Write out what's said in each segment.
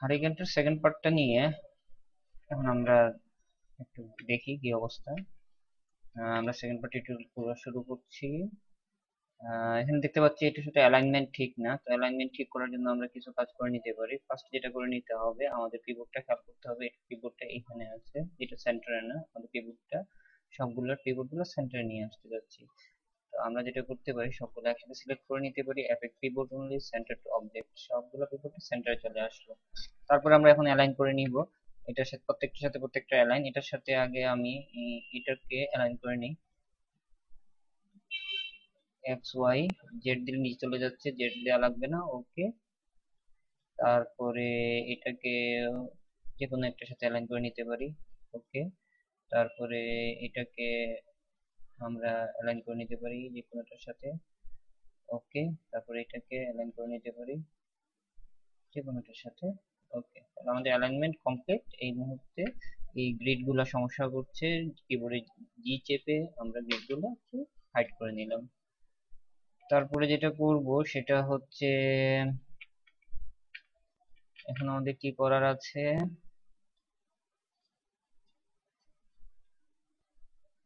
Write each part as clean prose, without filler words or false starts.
হারিকেনটার second পার্টটা নিয়ে এখন আমরা একটু দেখি কি অবস্থা। আমরা সেকেন্ড পার্ট টিউটোরিয়াল শুরু করছি। এখানে দেখতে পাচ্ছি এটার সাথে অ্যালাইনমেন্ট ঠিক না, তো অ্যালাইনমেন্ট ঠিক করার জন্য আমরা কিছু কাজ করে নিতে পারি। ফার্স্ট যেটা করে নিতে হবে, আমাদের কিবোর্ডটা খেয়াল করতে হবে। কিবোর্ডটা এখানে আছে, এটা সেন্টারে না, আমাদের কিবোর্ডটা সবগুলোর কিবোর্ডগুলো সেন্টারে নিয়ে আসতে যাচ্ছি। তো আমরা যেটা করতে পারি, সবগুলো একসাথে সিলেক্ট করে নিতে পারি, apex keyboard only centre to object, সবগুলো কিবোর্ড সেন্টারে চলে আসলো। তারপরে আমরা এখন অ্যালাইন করে নিব এটার সাথে, প্রত্যেকটার সাথে প্রত্যেকটা অ্যালাইন। এটার সাথে আগে আমি এটাকে অ্যালাইন করে নিই। এক্স ওয়াই জেড দিলে নিচে চলে যাচ্ছে, জেড দেওয়া লাগবে না, ওকে। তারপরে এটাকে যে কোনো একটার সাথে অ্যালাইন করে নিতে পারি, ওকে। তারপরে এটাকে আমরা অ্যালাইন করে নিতে পারি যে কোনোটার সাথে, ওকে। তারপরে এটাকে অ্যালাইন করে নিতে পারি যে কোনোটার সাথে, ওকে। তাহলে আমাদের অ্যালাইনমেন্ট কমপ্লিট। এই মুহূর্তে এই গ্রিড গুলা সমস্যা করছে, কিবোর্ডে জি চেপে আমরা গ্রিড গুলো হাইড করে নিলাম। তারপরে যেটা করব সেটা হচ্ছে, এখন আমাদের কি করার আছে,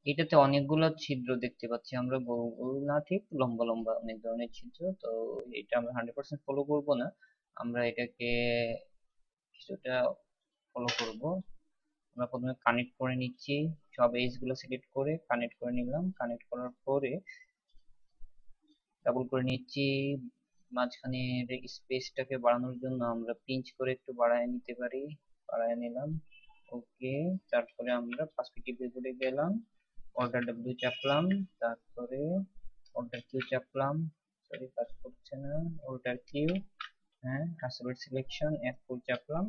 এটাতে অনেকগুলো ছিদ্র দেখতে পাচ্ছি আমরা, গোল গোল না, ঠিক লম্বা লম্বা অনেক ধরনের ছিদ্র। তো এটা আমরা 100% ফলো করব না, আমরা এটাকে কিছুটা ফলো করব। আমরা প্রথমে কানেক্ট করে নিচ্ছি, সব এজ গুলো সিলেক্ট করে কানেক্ট করে নিলাম। কানেক্ট করার পরে ডাবল করে নিচ্ছি। মাঝখানের স্পেসটাকে বাড়ানোর জন্য আমরা পিঞ্চ করে একটু বাড়ায় নিতে পারি, বাড়ায় নিলাম, ওকে। তারপরে আমরা পার্সপেক্টিভ ভিউতে গেলাম, অল্টার ডাব্লিউ চাপলাম, তারপরে অল্টার কিউ চাপলাম, সরি কাজ করছে না, অল্টার কিউ, হ্যাঁ, আসলে সিলেকশন F4 চাপলাম।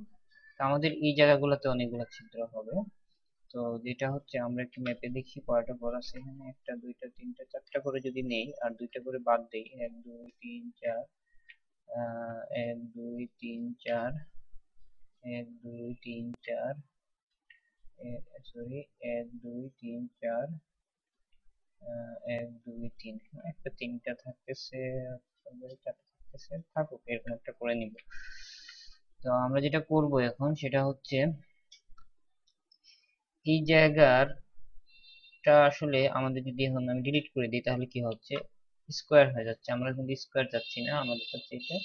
তো আমাদের এই জায়গাগুলোতে অনেকগুলো ছিদ্র হবে। তো যেটা হচ্ছে, আমরা একটু ম্যাপে দেখি কয়টা ঘর আছে এখানে, একটা দুইটা তিনটা চারটা করে যদি নেই আর দুইটা করে বাদ দেই, এক দুই তিন চার, এক দুই তিন চার, এক দুই তিন চার, সরি, এক দুই তিন চার, এক দুই তিন, একটা তিনটা থাকতেছে, চারটা থাকতেছে, থাকুক এরকম একটা করে নিব। তো আমরা যেটা করব এখন সেটা হচ্ছে, এই জায়গারটা আসলে আমাদের যদি এখন আমি ডিলিট করে দিই তাহলে কি হচ্ছে, স্কোয়ার হয়ে যাচ্ছে। আমরা কিন্তু স্কোয়ার যাচ্ছি না, আমাদের কাছে এটা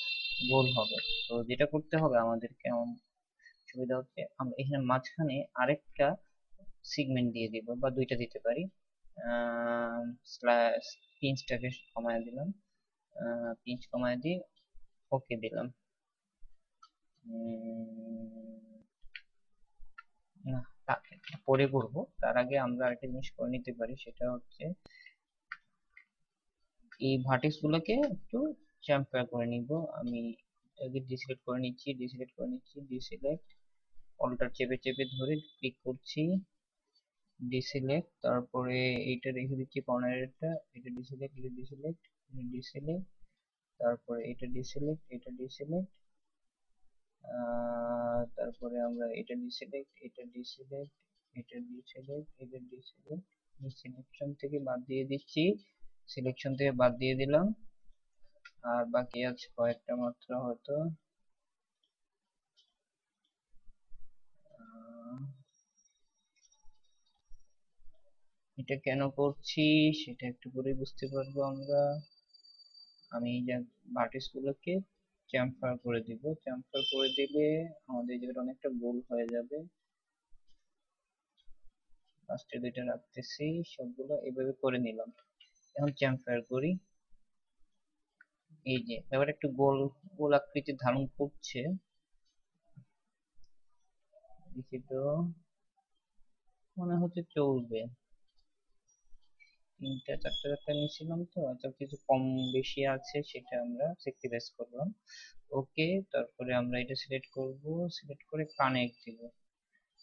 গোল হবে। তো যেটা করতে হবে আমাদেরকে, এমন সুবিধা হচ্ছে আমরা এখানে মাঝখানে আরেকটা সিগমেন্ট দিয়ে দিব, বা দুইটা দিতে পারি। স্ল্যাশ পিঞ্চটাকে কমায় দিলাম, পিঞ্চ কমায় দিয়ে ওকে দিলাম। না, পরে করবো, তার আগে আমরা আরেকটা জিনিস করে নিতে পারি, সেটা হচ্ছে এই ভার্টেক্স গুলোকে একটু চ্যাম্পার করে নিব। আমি আগে ডিসিলেক্ট করে নিচ্ছি, ডিসিলেক্ট করে নিচ্ছি, ডিসিলেক্ট, অল্টার চেপে চেপে ধরে ক্লিক করছি, ডিসিলেক্ট, তারপরে এইটা রেখে দিচ্ছি কর্নারেরটা, এটা ডিসিলেক্ট, এটা ডিসিলেক্ট, এটা ডিসিলেক্ট, তারপরে এটা ডিসিলেক্ট, এটা ডিসিলেক্ট, তারপরে আমরা এটা ডিসিলেক্ট, এটা ডিসিলেক্ট, এটা ডিসিলেক্ট, এটা ডিসিলেক্ট, সিলেকশন থেকে বাদ দিয়ে দিচ্ছি, সিলেকশন থেকে বাদ দিয়ে দিলাম। আর বাকি আছে কয়েকটা মাত্র হয়তো, আহ, এটা কেন করছি সেটা একটু পরে বুঝতে পারবো আমরা। আমি এই যে ভার্টেক্স গুলোকে চ্যামফার করে দিব, চ্যামফার করে দিলে আমাদের এই জায়গাটা অনেকটা গোল হয়ে যাবে। লাস্টে দুইটা রাখতেছি, সবগুলো এভাবে করে নিলাম। এখন চ্যামফার করি, এই যে এবার একটু গোল গোল আকৃতি ধারণ করছে, দেখি তো, মনে হচ্ছে চলবে। তিনটা চারটা চারটা নিয়েছিলাম, তো আচ্ছা কিছু কম বেশি আছে সেটা আমরা স্যাক্রিফাইস করলাম, ওকে। তারপরে আমরা এটা সিলেক্ট করব, সিলেক্ট করে কানেক্ট দিব।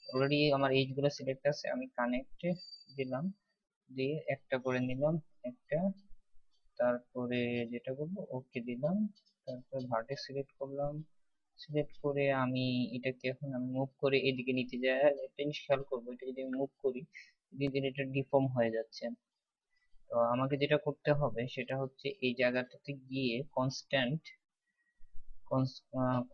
অলরেডি আমার এইচ গুলো সিলেক্ট আছে, আমি কানেক্টে দিলাম, দিয়ে একটা করে নিলাম, একটা। তারপরে যেটা করবো, ওকে দিলাম। তারপর ভার্টেক্স সিলেক্ট করলাম, সিলেক্ট করে আমি এটাকে এখন আমি মুভ করে এদিকে নিতে যাই। আর একটা জিনিস খেয়াল করবো, এটা যদি আমি মুভ করি দিন দিন এটা ডিফর্ম হয়ে যাচ্ছে। তো আমাকে যেটা করতে হবে সেটা হচ্ছে এই জায়গাটাতে গিয়ে কনস্ট্যান্ট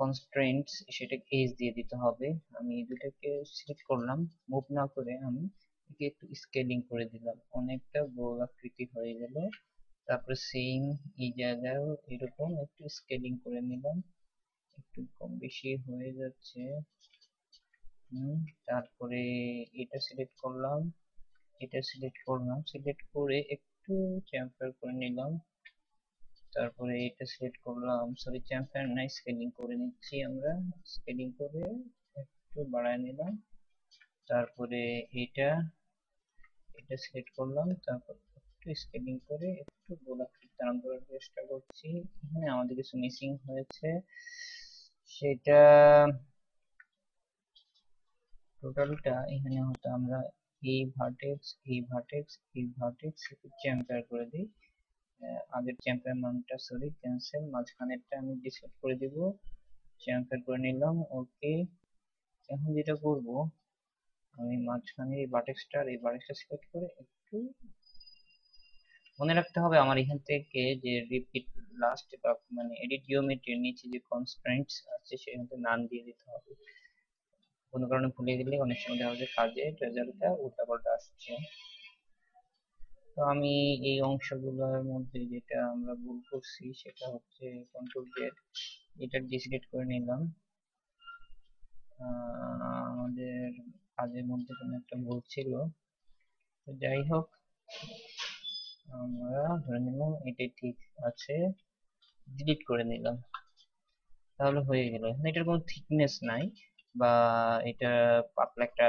কনস্ট্রেন্টস সেটাকে এজ দিয়ে দিতে হবে। আমি এই দুটাকে সিলেক্ট করলাম, মুভ না করে আমি একে একটু স্কেলিং করে দিলাম, অনেকটা গোল আকৃতি হয়ে গেল। তারপরে সেম এই জায়গায় এরকম একটু স্কেলিং করে নিলাম, একটু কম বেশি হয়ে যাচ্ছে। তারপরে এটা সিলেক্ট করলাম, এটা সিলেক্ট করলাম, সিলেক্ট করে একটু চ্যাম্পার করে নিলাম। তারপরে এটা সিলেক্ট করলাম, সরি চ্যাম্পার নাই, স্কেলিং করে নিচ্ছি আমরা, স্কেলিং করে একটু বাড়ায় নিলাম। তারপরে এটা এটা সিলেক্ট করলাম, তারপর একটু স্কেলিং করে একটু গোলাকৃতি দাঁড়ান করার চেষ্টা করছি। এখানে আমাদের কিছু মিসিং হয়েছে, সেটা টোটালটা এখানে হয়তো আমরা এই ভার্টেক্স এই ভার্টেক্স এই ভার্টেক্স একটু চ্যাম্পার করে দিই। আগের চ্যাম্পার মানটা সরি ক্যান্সেল, মাঝখানেরটা আমি ডিসকার্ড করে দিব, চ্যাম্পার করে নিলাম। ওকে, এখন যেটা করব, আমি মাঝখানে এই ভার্টেক্সটা সিলেক্ট করে একটু মনে রাখতে হবে আমার এখান থেকে যে রিপিট লাস্ট মানে এডিট জিওমেট্রির নিচে যে কনস্ট্রেন্টস আছে সেখান থেকে নাম দিয়ে দিতে হবে। কোনো কারণে ভুলে গেলে অনেক সময় দেখা যায় কাজের রেজাল্টটা উল্টাপাল্টা আসছে। তো আমি এই অংশগুলোর মধ্যে যেটা আমরা ভুল করছি সেটা হচ্ছে কন্ট্রোল জেড, এটা ডিসিলেক্ট করে নিলাম। আমাদের কাজের মধ্যে কোনো একটা ভুল ছিল, তো যাই হোক আমরা ধরে নিলাম এটাই ঠিক আছে, ডিলিট করে নিলাম, তাহলে হয়ে গেল। এখানে এটার কোনো থিকনেস নাই, বা এটা পাতলা একটা,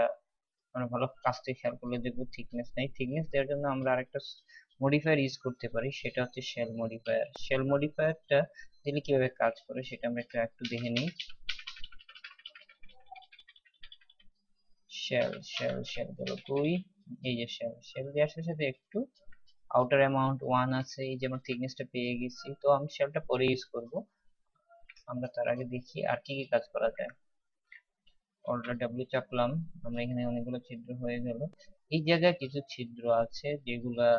মানে ভালো কাছ থেকে খেয়াল করলে দেখবো থিকনেস নাই। থিকনেস দেওয়ার জন্য আমরা আরেকটা মডিফায়ার ইউজ করতে পারি, সেটা হচ্ছে শেল মডিফায়ার। শেল মডিফায়ারটা দিলে কিভাবে কাজ করে সেটা আমরা একটু দেখে নিই। শেল শেল শেল গুলো কই, এই যে শেল, শেল দেওয়ার সাথে সাথে একটু আউটার অ্যামাউন্ট 1 আছে, এই যে আমার থিকনেসটা পেয়ে গেছি, তো আমি শেলটা পরে ইউজ করব। আমরা তার আগে দেখি আর কি কি কাজ করা যায়। অল্টার ডাব্লিউ চাপলাম, আমরা এখানে অনেকগুলো ছিদ্র হয়ে গেল। এই জায়গায় কিছু ছিদ্র আছে যেগুলা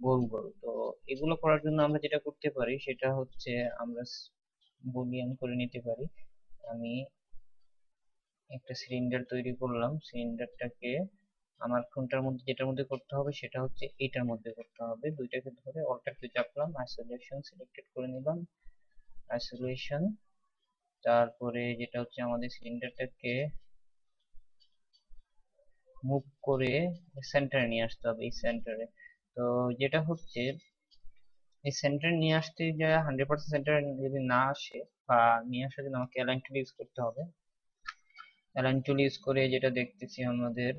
গোল গোল, তো এগুলো করার জন্য আমরা যেটা করতে পারি সেটা হচ্ছে আমরা বুলিয়ান করে নিতে পারি। আমি একটা সিলিন্ডার তৈরি করলাম, সিলিন্ডারটাকে আমার কোনটার মধ্যে, যেটার মধ্যে করতে হবে সেটা হচ্ছে এটার মধ্যে করতে হবে। দুইটাকে ধরে অল্টার কিউ চাপলাম, আইসোলেশন সিলেক্টেড করে নিলাম, আইসোলেশন। তারপরে যেটা হচ্ছে আমাদের সিলিন্ডারটাকে মুভ করে সেন্টারে নিয়ে আসতে হবে, এই সেন্টারে। তো যেটা হচ্ছে এই সেন্টারে নিয়ে আসতে যা 100% সেন্টারে যদি না আসে, বা নিয়ে আসার জন্য আমাকে অ্যালাইন টুল ইউজ করতে হবে। অ্যালাইন টুল ইউজ করে যেটা দেখতেছি আমাদের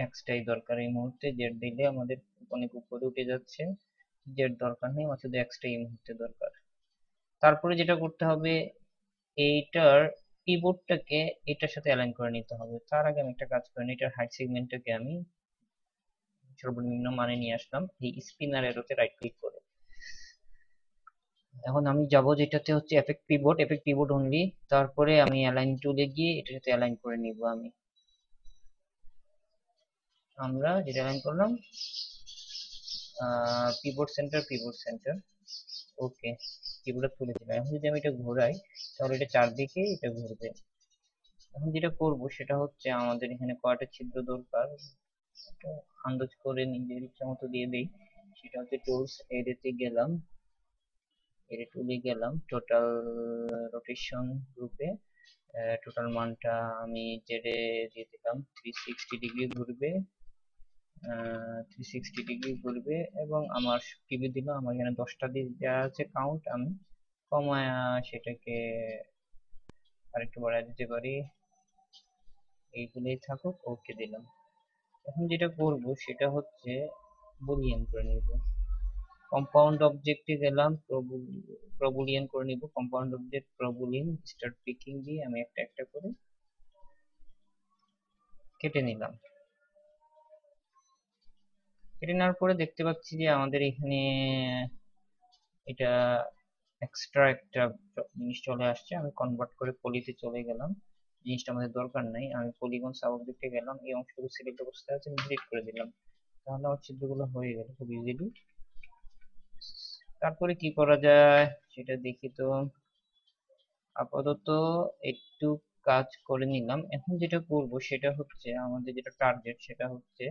এক্সটাই দরকার এই মুহূর্তে, জেড দিলে আমাদের অনেক উপরে উঠে যাচ্ছে, জেড দরকার নেই, আমার শুধু এক্সটাই এই মুহূর্তে দরকার। তারপরে যেটা করতে হবে, এইটার কিবোর্ডটাকে এটার সাথে অ্যালাইন করে নিতে হবে। তার আগে আমি একটা কাজ করি, এটার হাইট সেগমেন্টটাকে আমি সর্বনিম্ন মানে নিয়ে আসলাম এই স্পিনার এরোতে রাইট ক্লিক করে। এখন আমি যাব যেটাতে হচ্ছে এফেক্ট পিভট অনলি, তারপরে আমি অ্যালাইন টুলে গিয়ে এটার সাথে অ্যালাইন করে নিব। আমরা যেটা অ্যালাইন করলাম পিভট সেন্টার, ওকে, কিবোর্ডে তুলে দিলাম। এখন যদি আমি এটা ঘোরাই তাহলে এটা চারদিকে এটা ঘুরবে। এখন যেটা করব সেটা হচ্ছে আমাদের এখানে কয়টা ছিদ্র দরকার এটা আন্দাজ করে নিজের ইচ্ছা মতো দিয়ে দেই। সেটা হচ্ছে টুলস এরিয়াতে গেলাম, এরিয়া টুলে গেলাম, টোটাল রোটেশন গ্রুপে টোটাল মানটা আমি জেডে দিয়ে দিলাম, 360 ডিগ্রি ঘুরবে, 360 ডিগ্রি ঘুরবে। এবং আমার টিভি দিল, আমার এখানে 10টা দিয়ে দেওয়া আছে কাউন্ট, আমি কমায় সেটাকে আরেকটু বাড়ায় দিতে পারি, এইগুলোই থাকুক, ওকে দিলাম। এখন যেটা করব সেটা হচ্ছে বুলিয়ান করে নিব। কম্পাউন্ড অবজেক্টে গেলাম, প্রবুলিয়ান করে নিব, কম্পাউন্ড অবজেক্ট প্রবুলিয়ান, স্টার্ট পিকিং দিয়ে আমি একটা একটা করে কেটে নিলাম। কেটে নেওয়ার পরে দেখতে পাচ্ছি যে আমাদের এখানে এটা এক্সট্রা একটা জিনিস চলে আসছে। আমি কনভার্ট করে পলিতে চলে গেলাম, জিনিসটা আমাদের দরকার নাই। আমি পলিগন সাব অবজেক্টে গেলাম, এই অংশটুকু সিলেক্ট অবস্থায় আছে, ডিলিট করে দিলাম, তাহলে আমার চিত্রগুলো হয়ে গেল খুব ইজিলি। তারপরে কি করা যায় সেটা দেখি তো। আপাতত একটু কাজ করে নিলাম। এখন যেটা করব সেটা হচ্ছে আমাদের যেটা টার্গেট সেটা হচ্ছে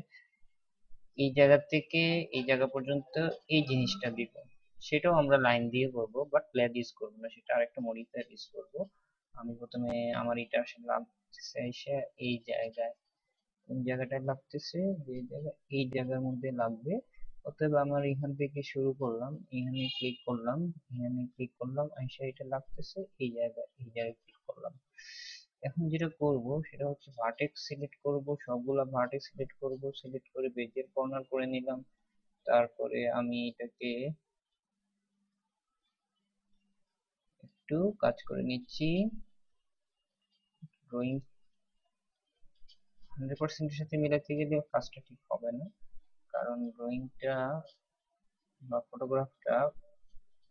এই জায়গা থেকে এই জায়গা পর্যন্ত এই জিনিসটা দিব। সেটাও আমরা লাইন দিয়ে করব, বাট ল্যাদ ইউজ করবো না, সেটা আরেকটা মডিফায়ার ইউজ করব। আমি প্রথমে আমার এটা আসলে লাগতেছে এসে এই জায়গায়, কোন জায়গাটায় লাগতেছে, যে জায়গা এই জায়গার মধ্যে লাগবে। অতএব আমার এখান থেকে শুরু করলাম, এখানে ক্লিক করলাম, এখানে ক্লিক করলাম, এসে এটা লাগতেছে এই জায়গায় ক্লিক করলাম। এখন যেটা করব সেটা হচ্ছে ভার্টেক্স সিলেক্ট করব, সবগুলা ভার্টেক্স সিলেক্ট করব, সিলেক্ট করে বেজের কর্নার করে নিলাম। তারপরে আমি এটাকে একটু কাজ করে নিচ্ছি। ড্রয়িং 100% এর সাথে মিলাতে গেলে কাজটা ঠিক হবে না, কারণ ড্রয়িংটা বা ফটোগ্রাফটা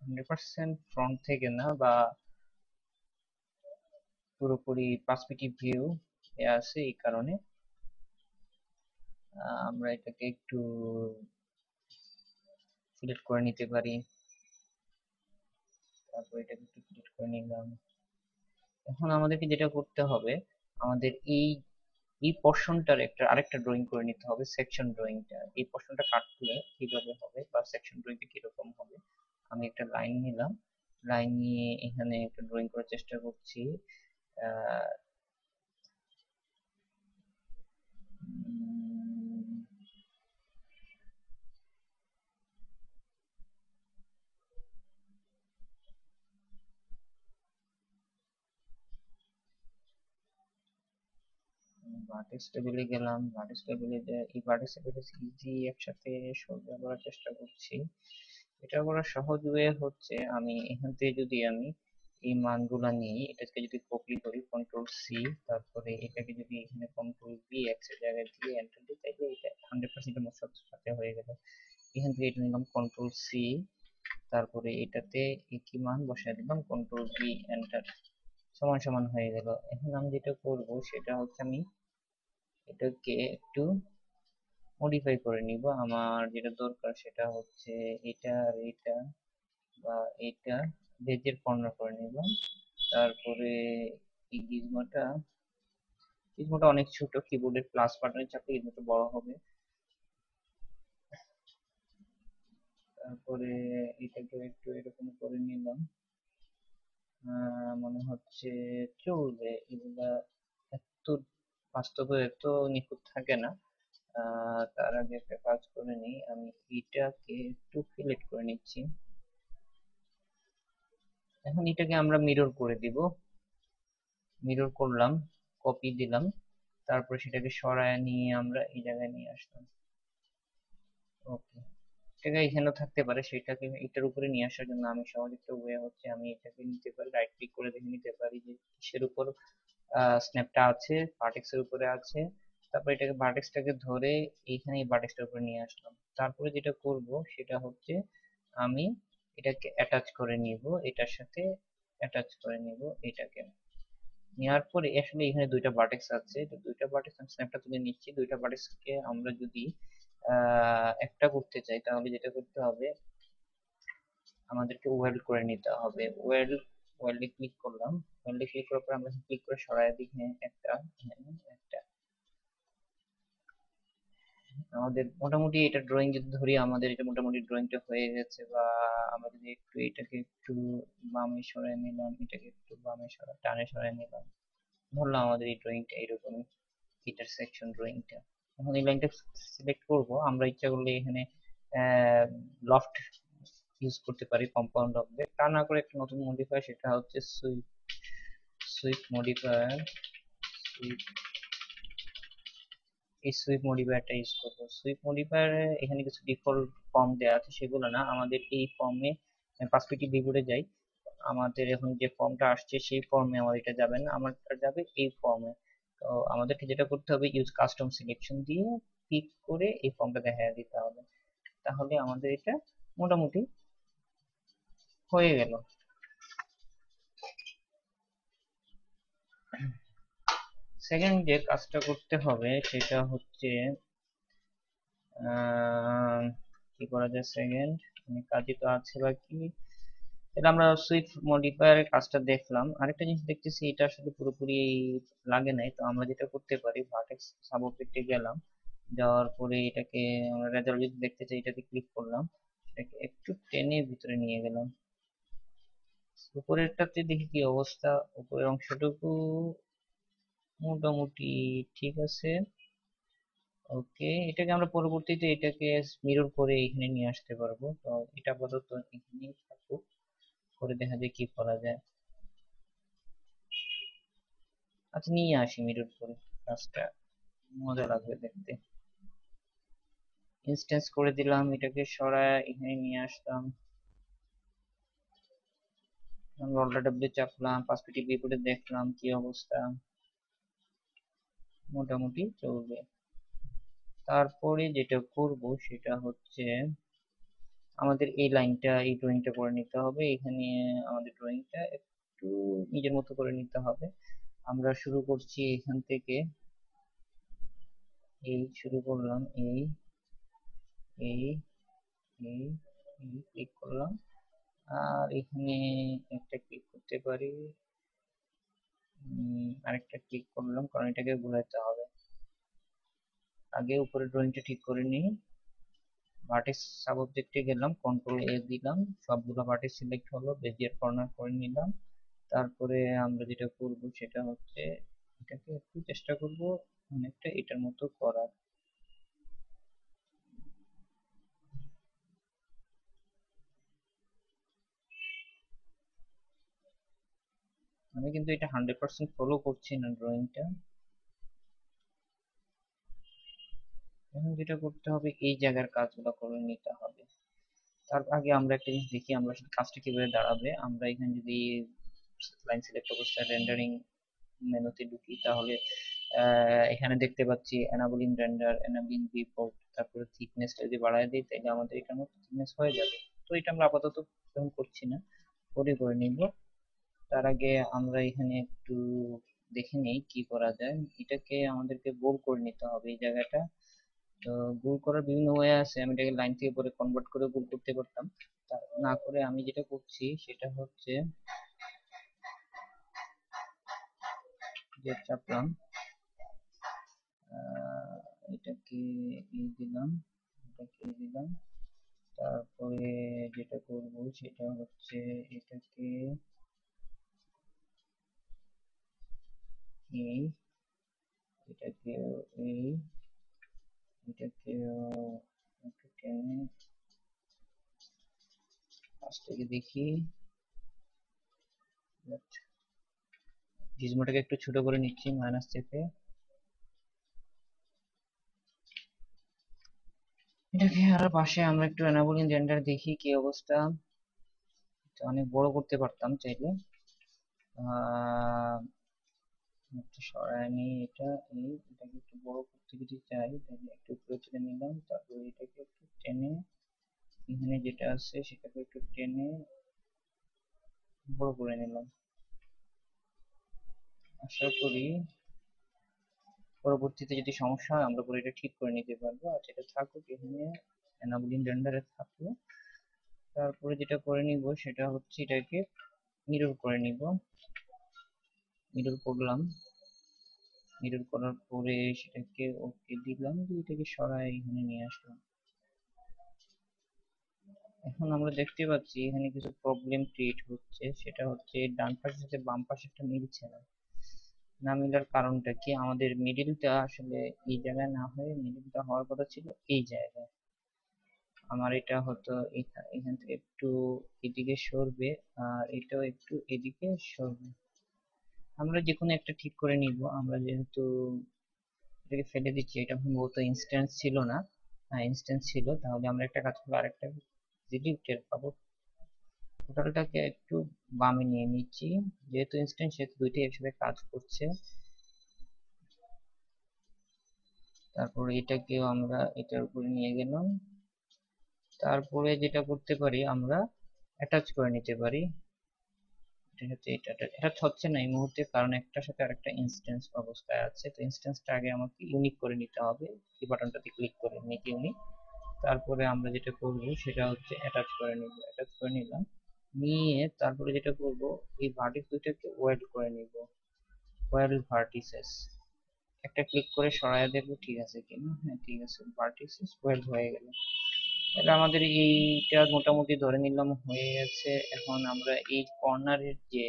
100% ফ্রন্ট থেকে না, বা পুরোপুরি পার্সপেক্টিভ ভিউ এ আছে। এই কারণে আমরা এটাকে একটু সিলেক্ট করে নিতে পারি। তারপর এটাকে একটু সিলেক্ট করে নিলাম। এখন আমাদেরকে যেটা করতে হবে, আমাদের এই এই পোর্শনটার একটা আরেকটা ড্রয়িং করে নিতে হবে, সেকশন ড্রয়িংটা। এই পোর্শনটা কাটলে কিভাবে হবে বা সেকশন ড্রয়িংটা কিরকম হবে। আমি একটা লাইন নিলাম, লাইন নিয়ে এখানে একটা ড্রয়িং করার চেষ্টা করছি। আহ, ভার্টেক্স টেবিলে গেলাম, ভার্টেক্স টেবিলে এই ভার্টেক্স টেবিলে ইজি একসাথে সজ্জা করার চেষ্টা করছি। এটা করার সহজ ওয়ে হচ্ছে আমি এখান থেকে যদি আমি এই মানগুলা নিই, এটাকে যদি কপি করি কন্ট্রোল সি, তারপরে এটাকে যদি এখানে কন্ট্রোল ভি এক্স এর জায়গায় দিয়ে এন্টার দিই, তাইলে এটা 100% এর সাথে হয়ে গেল। এখান থেকে এটা নিলাম কন্ট্রোল সি, তারপরে এটাতে একই মান বসায় দিলাম কন্ট্রোল ভি এন্টার, সমান সমান হয়ে গেল। এখন আমি যেটা করব সেটা হচ্ছে আমি এটাকে একটু মডিফাই করে নিব। আমার যেটা দরকার সেটা হচ্ছে এটা আর এটা, বা এটা বেজের কর্নার করে নিলাম। তারপরে এই গিজমোটা অনেক ছোট, কিবোর্ডের প্লাস বাটনে চাপলে গিজমোটা বড় হবে। তারপরে এটাকে একটু এরকম করে নিলাম। মনে হচ্ছে চলবে এগুলা, এত বাস্তবে এত নিখুঁত থাকে না। তার আগে একটা কাজ করে নিই, আমি এটাকে একটু সিলেক্ট করে নিচ্ছি। এখন এটাকে আমরা মিরর করে দিব, মিরর করলাম, কপি দিলাম, তারপর সেটাকে সরায় নিয়ে আমরা এই জায়গায় নিয়ে আসলাম। ওকে, এটাকে এখানেও থাকতে পারে, সেটাকে এটার উপরে নিয়ে আসার জন্য আমি সহজ একটা ওয়ে হচ্ছে আমি এটাকে নিতে পারি, রাইট ক্লিক করে দেখে নিতে পারি যে কিসের উপর স্ন্যাপটা আছে, ভার্টেক্স এর উপরে আছে। তারপর এটাকে ভার্টেক্সটাকে ধরে এইখানে এই ভার্টেক্সটার উপরে নিয়ে আসলাম। তারপরে যেটা করব সেটা হচ্ছে আমি এটাকে অ্যাটাচ করে নিব, এটার সাথে অ্যাটাচ করে নিব এটাকে। নেওয়ার পরে আসলে এখানে দুইটা ভার্টেক্স আছে, তো দুইটা ভার্টেক্স আমি স্ন্যাপটা তুলে নিচ্ছি। দুইটা ভার্টেক্সকে আমরা যদি একটা করতে চাই তাহলে যেটা করতে হবে আমাদেরকে ওয়েল্ড করে নিতে হবে। ওয়েল্ডে ক্লিক করলাম, ওয়েল্ডে ক্লিক করার পর আমরা ক্লিক করে সরাই দিই, হ্যাঁ একটা, হ্যাঁ একটা। আমাদের মোটামুটি এটা ড্রয়িং যদি ধরি, আমাদের এটা মোটামুটি ড্রয়িংটা হয়ে গেছে। বা আমরা যদি একটু এটাকে একটু বামে সরাই নিলাম, এটাকে একটু বামে সরাই টানে সরাই নিলাম, ধরলাম আমাদের এই ড্রয়িংটা এরকমই, এটার সেকশন ড্রয়িংটা। এখন এই লাইনটা সিলেক্ট করব, আমরা ইচ্ছা করলে এখানে লফট ইউজ করতে পারি, কম্পাউন্ড অবজেক্ট। তা না করে একটা নতুন মডিফায়ার, সেটা হচ্ছে সুইপ, সুইপ মডিফায়ার, সুইপ, এই সুইপ মডিফায়ারটা ইউজ করবো। সুইপ মডিফায়ারে এখানে কিছু ডিফল্ট ফর্ম দেওয়া আছে, সেগুলো না, আমাদের এই ফর্মে পার্সপেক্টিভ ভিউতে যাই, আমাদের এখন যে ফর্মটা আসছে সেই ফর্মে আমাদের এটা যাবে না, আমারটা যাবে এই ফর্মে। তো আমাদেরকে যেটা করতে হবে, ইউজ কাস্টম সিলেকশন দিয়ে ক্লিক করে এই ফর্মটা দেখা দিতে হবে, তাহলে আমাদের এটা মোটামুটি হয়ে গেল। সেকেন্ড যে কাজটা করতে হবে সেটা হচ্ছে কি করা যায় সেকেন্ড, মানে কাজই তো আছে বাকি। তাহলে আমরা সুইফট মডিফায়ারের কাজটা দেখলাম। আরেকটা জিনিস দেখতেছি এটা আসলে পুরোপুরি লাগে নাই, তো আমরা যেটা করতে পারি ভার্টেক্স সাব অবজেক্টে গেলাম, যাওয়ার পরে এটাকে আমরা রেজাল্ট যদি দেখতে চাই এটাতে ক্লিক করলাম, এটাকে একটু টেনে ভিতরে নিয়ে গেলাম। উপরেরটাতে দেখি কি অবস্থা, উপরের অংশটুকু মোটামুটি ঠিক আছে। ওকে, এটাকে আমরা পরবর্তীতে এটাকে মিরর করে এখানে নিয়ে আসতে পারবো, তো এটা আপাতত এখানেই থাকুক, করে দেখা যায় কি করা যায়। আচ্ছা, নিয়ে আসি মিরর করে, কাজটা মজা লাগবে দেখতে। ইনস্ট্যান্স করে দিলাম, এটাকে সরায় এখানে নিয়ে আসলাম, রোল্ডার ডাব্লিউ চাপলাম, পাসপিটি বি করে দেখলাম কি অবস্থা, মোটামুটি চলবে। তারপরে যেটা করব সেটা হচ্ছে আমাদের এই লাইনটা, এই ড্রয়িংটা করে নিতে হবে। এখানে আমাদের ড্রয়িংটা একটু নিজের মতো করে নিতে হবে। আমরা শুরু করছি এখান থেকে, এই শুরু করলাম, এই এই এই এই ক্লিক করলাম, আর এখানে একটা ক্লিক করতে পারি, আরেকটা ক্লিক করলাম, কারণ এটাকে ঘোরাতে হবে। আগে উপরে ড্রয়িংটা ঠিক করে নিই। ভার্টেক্স সাব অবজেক্টে গেলাম, কন্ট্রোল এ দিলাম, সবগুলো ভার্টেক্স সিলেক্ট হলো, বেজিয়ার কর্নার করে নিলাম। তারপরে আমরা যেটা করব সেটা হচ্ছে এটাকে একটু চেষ্টা করব অনেকটা এটার মতো করার। আমি কিন্তু এটা 100% ফলো করছি না ড্রয়িংটা। এখন যেটা করতে হবে এই জায়গার কাজগুলো করে নিতে হবে। তার আগে আমরা একটা জিনিস দেখি আমরা আসলে কাজটা কিভাবে দাঁড়াবে। আমরা এখানে যদি লাইন সিলেক্ট অবস্থায় রেন্ডারিং মেনুতে ঢুকি, তাহলে এখানে দেখতে পাচ্ছি এনাবলিং রেন্ডার, এনাবলিং ভিউপোর্ট, তারপরে থিকনেসটা যদি বাড়ায় দিই তাহলে আমাদের এটার মতো থিকনেস হয়ে যাবে। তো এটা আমরা আপাতত এখন করছি না, পরে করে নিব। তার আগে আমরা এখানে একটু দেখে নিই কি করা যায়। এটাকে আমাদেরকে গোল করে নিতে হবে এই জায়গাটা। তো গোল করার বিভিন্ন ওয়ে আছে, আমি এটাকে লাইন থেকে পরে কনভার্ট করে গোল করতে পারতাম। তা না করে আমি যেটা করছি সেটা হচ্ছে যে চাপলাম, এটাকে এই দিলাম, এটাকে এই দিলাম, তারপরে যেটা করব সেটা হচ্ছে এটাকে এই, এটাকে এই, এটাকে একটু টেনে পাশ থেকে দেখি, গিজমোটাকে একটু ছোট করে নিচ্ছি মাইনাস থেকে। এটাকে আর পাশে আমরা একটু এনাবলিং রেন্ডার দেখি কি অবস্থা। এটা অনেক বড় করতে পারতাম চাইলে। আহ একটু সরায় নিই এটা, এই এটাকে একটু বড় করতে যদি চাই তাহলে একটু উপরে তুলে নিলাম, তারপরে এটাকে একটু টেনে এখানে যেটা আছে সেটাকে একটু টেনে বড় করে নিলাম। আশা করি পরবর্তীতে যদি সমস্যা হয় আমরা পরে এটা ঠিক করে নিতে পারবো। আর এটা থাকুক এখানে, এনাবলিং রেন্ডারে থাকলো। তারপরে যেটা করে নিব সেটা হচ্ছে এটাকে মিরর করে নিব, মিরর করলাম, মিরর করার পরে সেটাকে ওকে দিলাম, দিয়ে এটাকে সরাই এখানে নিয়ে আসলাম। এখন আমরা দেখতে পাচ্ছি এখানে কিছু প্রবলেম ক্রিয়েট হচ্ছে, সেটা হচ্ছে ডান পাশের সাথে বাম পাশেরটা মিলছে না। না মিলার কারণটা কি, আমাদের মিডিলটা আসলে এই জায়গায় না হয়ে মিডিলটা হওয়ার কথা ছিল এই জায়গায়। আমার এটা হতো এখান থেকে একটু এদিকে সরবে, আর এটাও একটু এদিকে সরবে। আমরা যে কোনো একটা ঠিক করে নিব। আমরা যেহেতু এটাকে ফেলে দিচ্ছি, এটা সম্ভবত ইনস্ট্যান্স ছিল না। হ্যাঁ ইনস্ট্যান্স ছিল, তাহলে আমরা একটা কাজ করবো, আরেকটা যদি টের পাবো। টোটালটাকে একটু বামে নিয়ে নিচ্ছি, যেহেতু ইনস্ট্যান্স সেহেতু দুইটাই একসাথে কাজ করছে। তারপর এটাকেও আমরা এটার উপরে নিয়ে গেলাম। তারপরে যেটা করতে পারি আমরা অ্যাটাচ করে নিতে পারি। এটা হচ্ছে এটা হচ্ছে না এই মুহূর্তে, কারণ একটার সাথে আরেকটা ইনস্ট্যান্স অবস্থায় আছে। তো ইনস্ট্যান্সটা আগে আমাকে ইউনিক করে নিতে হবে, এই বাটনটাতে ক্লিক করে মেক ইউনিক। তারপরে আমরা যেটা করব সেটা হচ্ছে অ্যাটাচ করে নিব, অ্যাটাচ করে নিলাম। নিয়ে তারপরে যেটা করব, এই ভার্টিস দুইটাকে ওয়েল্ড করে নিব, ওয়েল্ড ভার্টিসেস। একটা ক্লিক করে সরায় দেখবো ঠিক আছে কিনা। হ্যাঁ ঠিক আছে, ভার্টিসেস ওয়েল্ড হয়ে গেল। তাহলে আমাদের এইটা মোটামুটি ধরে নিলাম হয়ে গেছে। এখন আমরা এই কর্নারের যে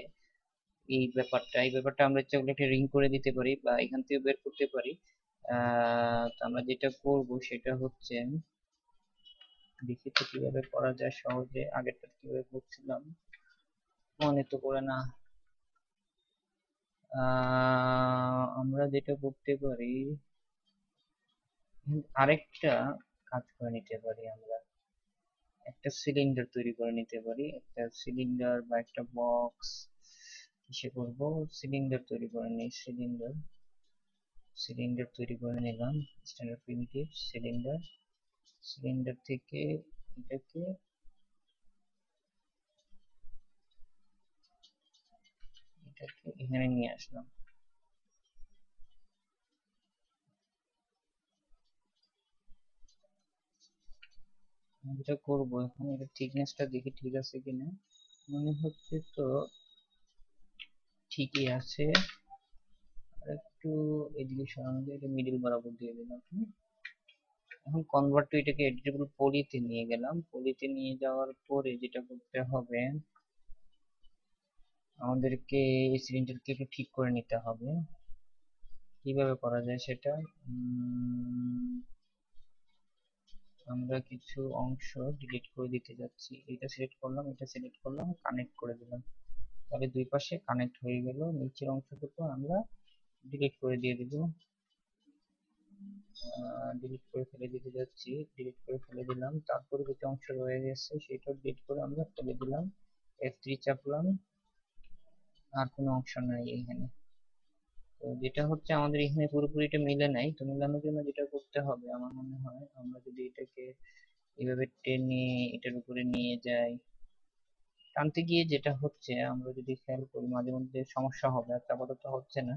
এই ব্যাপারটা আমরা চাইলে একটা রিং করে দিতে পারি বা এখান থেকে বের করতে পারি। তো আমরা যেটা করব সেটা হচ্ছে, দেখি তো কিভাবে করা যায় সহজে, আগেরটা কিভাবে করছিলাম মনে তো করে না। আমরা যেটা করতে পারি, আরেকটা কাজ করে নিতে পারি আমরা, একটা সিলিন্ডার তৈরি করে নিতে পারি, একটা সিলিন্ডার বা একটা বক্স। কিসে করব, সিলিন্ডার তৈরি করে নিই, সিলিন্ডার সিলিন্ডার তৈরি করে নিলাম, স্ট্যান্ডার্ড প্রিমিটিভ সিলিন্ডার। সিলিন্ডার থেকে এটাকে এটাকে এখানে নিয়ে আসলাম। যেটা করবো এখন, এটা থিকনেসটা দেখি ঠিক আছে কিনা, মনে হচ্ছে তো ঠিকই আছে। আর একটু এদিকে সরানো যায়, এটা মিডিল বরাবর দিয়ে দিলাম। এখন কনভার্ট টু এটাকে এডিটেবল পলিতে নিয়ে গেলাম, পলিতে নিয়ে যাওয়ার পরে যেটা করতে হবে, আমাদেরকে এই সিলিন্ডারকে একটু ঠিক করে নিতে হবে। কিভাবে করা যায় সেটা, আমরা কিছু অংশ ডিলিট করে দিতে যাচ্ছি। এটা সিলেক্ট করলাম, এটা সিলেক্ট করলাম, কানেক্ট করে দিলাম। তাহলে দুই পাশে কানেক্ট হয়ে গেল। নিচের অংশটুকু আমরা ডিলিট করে দিয়ে দিব। ডিলিট করে ফেলে দিতে যাচ্ছি, ডিলিট করে ফেলে দিলাম। তারপরে যেটা অংশ রয়ে গেছে সেটা ডিলিট করে আমরা ফেলে দিলাম, F3 চাপলাম, আর কোনো অংশ নাই এখানে। তো যেটা হচ্ছে আমাদের এখানে পুরোপুরি এটা মিলে নাই, তো মিলানোর জন্য যেটা করতে হবে আমার মনে হয়, আমরা যদি এটাকে এভাবে টেনে এটার উপরে নিয়ে যাই, টানতে গিয়ে যেটা হচ্ছে আমরা যদি খেয়াল করি মাঝে মধ্যে সমস্যা হবে, আর আপাতত হচ্ছে না।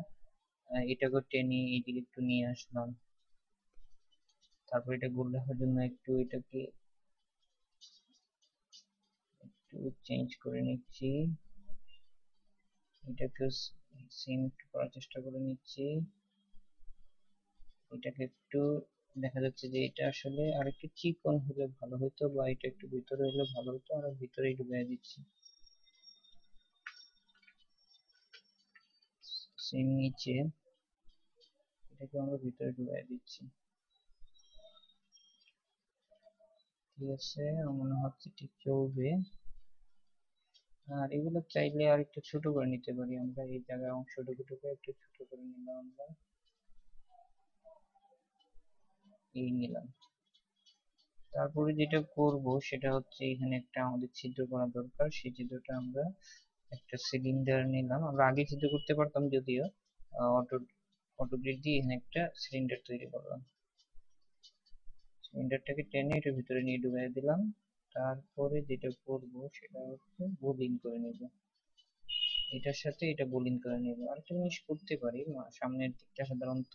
এটাকে টেনে এইদিকে একটু নিয়ে আসলাম, তারপর এটা গোল রাখার জন্য একটু এটাকে একটু চেঞ্জ করে নিচ্ছি, এটাকে সেম করার চেষ্টা করে নিচ্ছি। এটাকে একটু দেখা যাচ্ছে যে এটা আসলে আর একটু চিকন হলে ভালো হতো, বা এটা একটু ভিতরে হলে ভালো হতো, আর ভিতরেই ঢুকিয়ে দিচ্ছি। সেম নিচে এটাকে আমরা ভিতরে ঢুকিয়ে দিচ্ছি। ঠিক আছে, আমার মনে হচ্ছে ঠিক চলবে। আর এগুলো চাইলে আর একটু ছোট করে নিতে পারি আমরা, এই জায়গায় অংশটুকুকে একটু ছোট করে নিলাম আমরা, এই নিলাম। তারপরে যেটা করব সেটা হচ্ছে, এখানে একটা আমাদের ছিদ্র করা দরকার, সেই ছিদ্রটা আমরা একটা সিলিন্ডার নিলাম। আমরা আগে ছিদ্র করতে পারতাম যদিও, অটো অটো গ্রিড দিয়ে এখানে একটা সিলিন্ডার তৈরি করলাম। সিলিন্ডারটাকে টেনে এটার ভিতরে নিয়ে ঢুকিয়ে দিলাম। তারপরে যেটা করব সেটা হচ্ছে বোলিং করে নিব, এটার সাথে এটা বোলিং করে নিব। আরেকটা জিনিস করতে পারি, সামনের দিকটা সাধারণত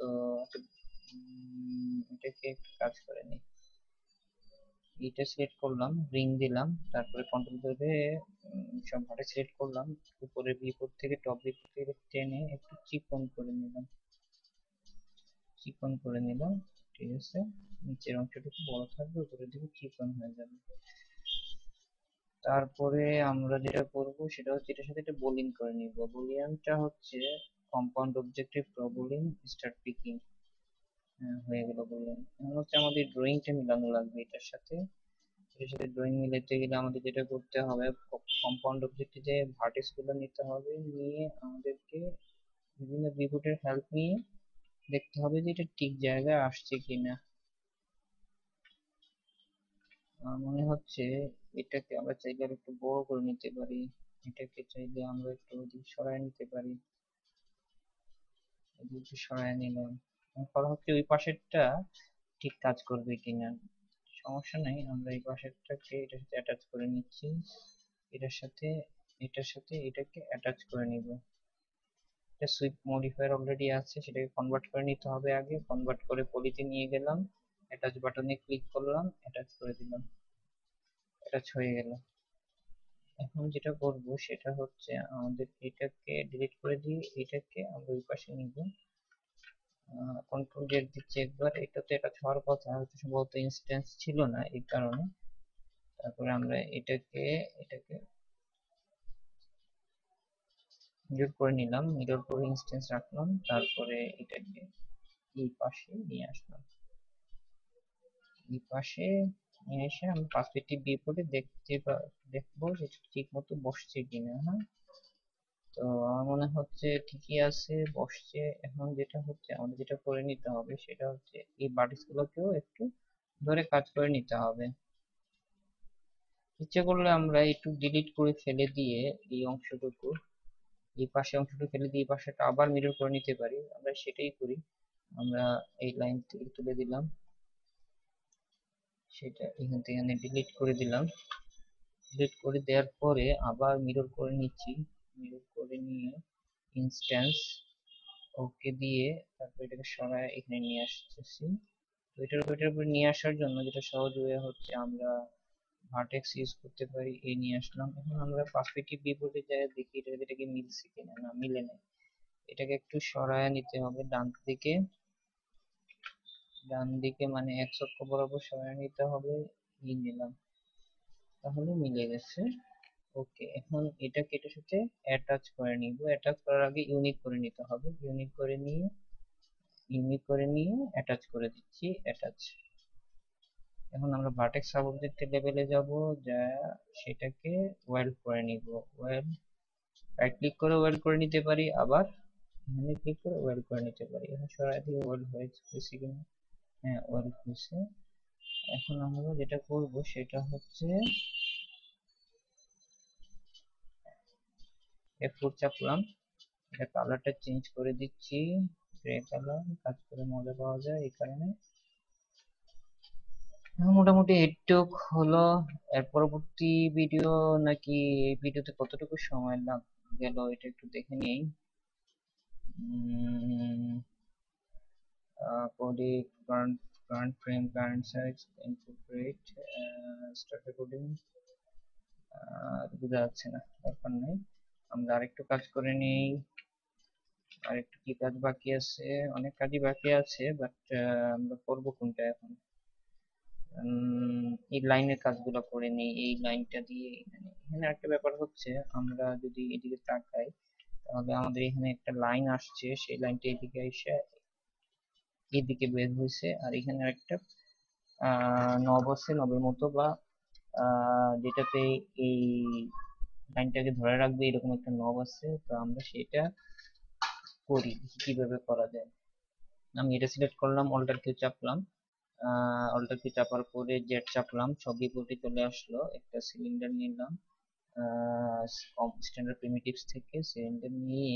এটাকে একটু কাজ করে নিই। এটা সিলেক্ট করলাম, রিং দিলাম, তারপরে কন্ট্রোল ধরে সব ভাবে সিলেক্ট করলাম, উপরে ভিউপোর্ট থেকে টপ ভিউপোর্ট থেকে টেনে একটু চিকন করে নিলাম, চিকন করে নিলাম। ঠিক আছে, নিচের অংশটুকু বড় থাকবে, উপরের দিকে চিকন হয়ে যাবে। তারপরে আমরা যেটা করব সেটা হচ্ছে এটার সাথে একটা বোলিং করে নিব। বুলিয়ানটা হচ্ছে compound objective pro bowling start picking. হয়ে গেল বুলিয়ান। এখন হচ্ছে আমাদের ড্রয়িংটা মিলানো লাগবে এটার সাথে। এর সাথে ড্রয়িং মিলাতে গেলে আমাদের যেটা করতে হবে, কম্পাউন্ড অবজেক্টে ভার্টেক্স গুলো নিতে হবে, নিয়ে আমাদেরকে বিভিন্ন ভিউপোর্টের হেল্প নিয়ে দেখতে হবে যে এটা ঠিক জায়গায় আসছে কিনা। মনে হচ্ছে এটাকে আমরা চাইলে আর একটু বড় করে নিতে পারি, এটাকে চাইলে আমরা একটু ওদিক সরায় নিতে পারি। এদিকে সরায় নিলাম। এখন কথা হচ্ছে ওই পাশেরটা ঠিক কাজ করবে কিনা। সমস্যা নাই, আমরা এই পাশেরটাকে এটার সাথে অ্যাটাচ করে নিচ্ছি, এটার সাথে এটার সাথে এটাকে অ্যাটাচ করে নিব। এটা সুইপ মডিফায়ার অলরেডি আছে, সেটাকে কনভার্ট করে নিতে হবে আগে। কনভার্ট করে পলিতে নিয়ে গেলাম, অ্যাটাচ বাটনে ক্লিক করলাম, অ্যাটাচ করে দিলাম, অ্যাটাচ হয়ে গেল। এখন যেটা করব সেটা হচ্ছে আমাদের এটাকে ডিলিট করে দিয়ে এটাকে আমরা ওই পাশে নিব। কন্ট্রোল জেড দিচ্ছি একবার, এটাতে এটা হওয়ার কথা, হয়তো সম্ভবত ইনস্ট্যান্স ছিল না এই কারণে। তারপরে আমরা এটাকে এটাকে মিরর করে নিলাম, মিরর করে ইনস্ট্যান্স রাখলাম, তারপরে এটাকে এই পাশে নিয়ে আসলাম। এই পাশে নিয়ে এসে আমি পার্সপেক্টিভ ভিউ করে দেখবো যে ঠিক মতো বসছে কিনা। হ্যাঁ, তো আমার মনে হচ্ছে ঠিকই আছে, বসছে। এখন যেটা হচ্ছে আমাদের যেটা করে নিতে হবে সেটা হচ্ছে এই বাটিস গুলোকেও একটু ধরে কাজ করে নিতে হবে। ইচ্ছে করলে আমরা একটু ডিলিট করে ফেলে দিয়ে এই অংশটুকু, এই পাশে অংশটুকু ফেলে দিয়ে এই পাশেটা আবার মিরর করে নিতে পারি, আমরা সেটাই করি। আমরা এই লাইন থেকে তুলে দিলাম, সেটা এখান থেকে এখানে ডিলিট করে দিলাম। ডিলিট করে দেওয়ার পরে আবার মিরর করে নিচ্ছি, মিরর করে নিয়ে ইনস্ট্যান্স ওকে দিয়ে তারপর এটাকে সরায় এখানে নিয়ে আসতেছি। তো এটার উপরে নিয়ে আসার জন্য যেটা সহজ ওয়ে হচ্ছে আমরা ভার্টেক্স ইউজ করতে পারি। এই নিয়ে আসলাম। এখন আমরা পার্সপেক্টিভ ভিউতে যাই, দেখি এটাকে মিলছে কিনা। না, মিলে নাই। এটাকে একটু সরায় নিতে হবে ডান দিকে, ডান দিকে মানে এক্স অক্ষ বরাবর সরায় নিতে হবে। এই নিলাম, তাহলে মিলে গেছে। ওকে, এখন এটাকে এটার সাথে অ্যাটাচ করে নিব। অ্যাটাচ করার আগে ইউনিক করে নিতে হবে। ইউনিক করে নিয়ে অ্যাটাচ করে দিচ্ছি, অ্যাটাচ। এখন আমরা ভার্টেক্স সাব অবজেক্টের লেভেলে যাব, যা সেটাকে ওয়েল্ড করে নিব। ওয়েল্ড, রাইট ক্লিক করে ওয়েল্ড করে নিতে পারি, আবার এখানে ক্লিক করে ওয়েল্ড করে নিতে পারি। এখন সরাই দিয়ে ওয়েল্ড হয়েছে কিনা। হ্যাঁ, ওয়েল্ড হয়েছে। এখন আমরা যেটা করব সেটা হচ্ছে F4 চাপলাম, এটা কালারটা চেঞ্জ করে দিচ্ছি, গ্রে কালার, কাজ করে মজা পাওয়া যায় এই কারণে। মোটামুটি এইটুক হলো। এর পরবর্তী ভিডিও নাকি এই ভিডিওতে কতটুকু সময় গেল এটা একটু দেখে নেই। কোডে current frame, current size, input rate, start recording, বোঝা যাচ্ছে না, দরকার নেই। আমরা আরেকটু কাজ করে নেই। আরেকটু কি কাজ বাকি আছে? অনেক কাজই বাকি আছে, বাট আমরা করবো কোনটা এখন? এই লাইনের কাজগুলো করে নেই। এই লাইনটা দিয়ে এখানে এখানে একটা ব্যাপার হচ্ছে, আমরা যদি এদিকে তাকাই তাহলে আমাদের এখানে একটা লাইন আসছে, সেই লাইনটা এদিকে এসে এদিকে বের হয়েছে, আর এখানে একটা নব আছে, নবের মতো বা যেটাতে এই লাইনটাকে ধরে রাখবে এরকম একটা নব আছে। তো আমরা সেটা করি, কিভাবে করা যায়। আমি এটা সিলেক্ট করলাম, অল্টার কিউ চাপলাম, অল্টার কি চাপার পরে জেড চাপলাম, ছবি বোর্ডে চলে আসলো। একটা সিলিন্ডার নিলাম স্ট্যান্ডার্ড প্রিমিটিভস থেকে, সিলিন্ডার নিয়ে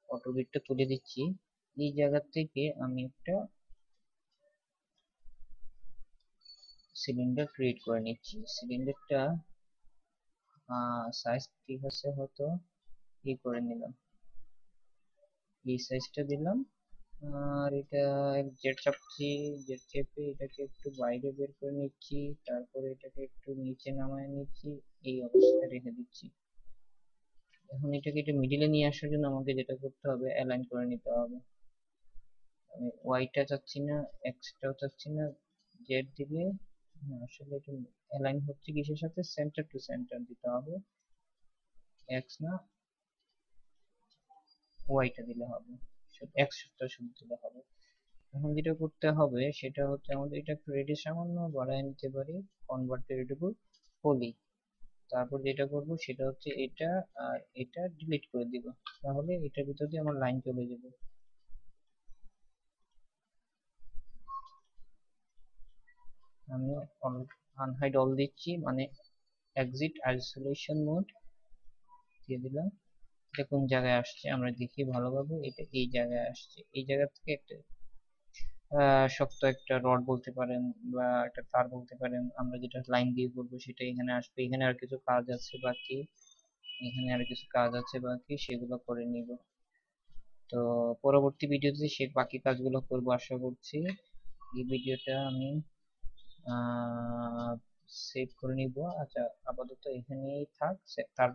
অটো বিটটা তুলে দিচ্ছি। এই জায়গা থেকে আমি একটা সিলিন্ডার ক্রিয়েট করে নিচ্ছি। সিলিন্ডারটা সাইজ ঠিক আছে, হয়তো এই করে নিলাম, এই সাইজটা দিলাম। আর এটা জেড চাপছি, জেড চেপে এটাকে একটু বাইরে বের করে নিচ্ছি, তারপরে এটাকে একটু নিচে নামায় নিচ্ছি, এই অবস্থায় রেখে দিচ্ছি। এখন এটাকে একটু মিডিলে নিয়ে আসার জন্য আমাকে যেটা করতে হবে, অ্যালাইন করে নিতে হবে। আমি ওয়াইটা চাচ্ছি না, এক্সটাও চাচ্ছি না, জেড দিলে আসলে এটা অ্যালাইন হচ্ছে কিসের সাথে, সেন্টার টু সেন্টার দিতে হবে, এক্স না ওয়াইটা দিলে হবে, এক্সটা শুধু দিলে হবে। এখন যেটা করতে হবে সেটা হচ্ছে আমাদের এটা একটু রেডিয়াস সামান্য বাড়ায় নিতে পারি, কনভার্ট টু রেডিয়েবল পলি। তারপর যেটা করব সেটা হচ্ছে এটা আর এটা ডিলিট করে দিব, তাহলে এটার ভিতর দিয়ে আমার লাইন চলে যাবে। আমি আনহাইড অল দিচ্ছি, মানে এক্সিট আইসোলেশন মোড দিয়ে দিলাম। এটা কোন জায়গায় আসছে আমরা দেখি ভালোভাবে, এটা এই জায়গায় আসছে। এই জায়গা থেকে একটা শক্ত একটা রড বলতে পারেন বা একটা তার বলতে পারেন, আমরা যেটা লাইন দিয়ে করবো সেটা এখানে আসবে। এখানে আর কিছু কাজ আছে বাকি, এখানে আর কিছু কাজ আছে বাকি, সেগুলো করে নিব। তো পরবর্তী ভিডিওতে সে বাকি কাজগুলো করব আশা করছি। এই ভিডিওটা আমি সেভ করে নিব। আচ্ছা, আপাতত এখানেই থাক। তার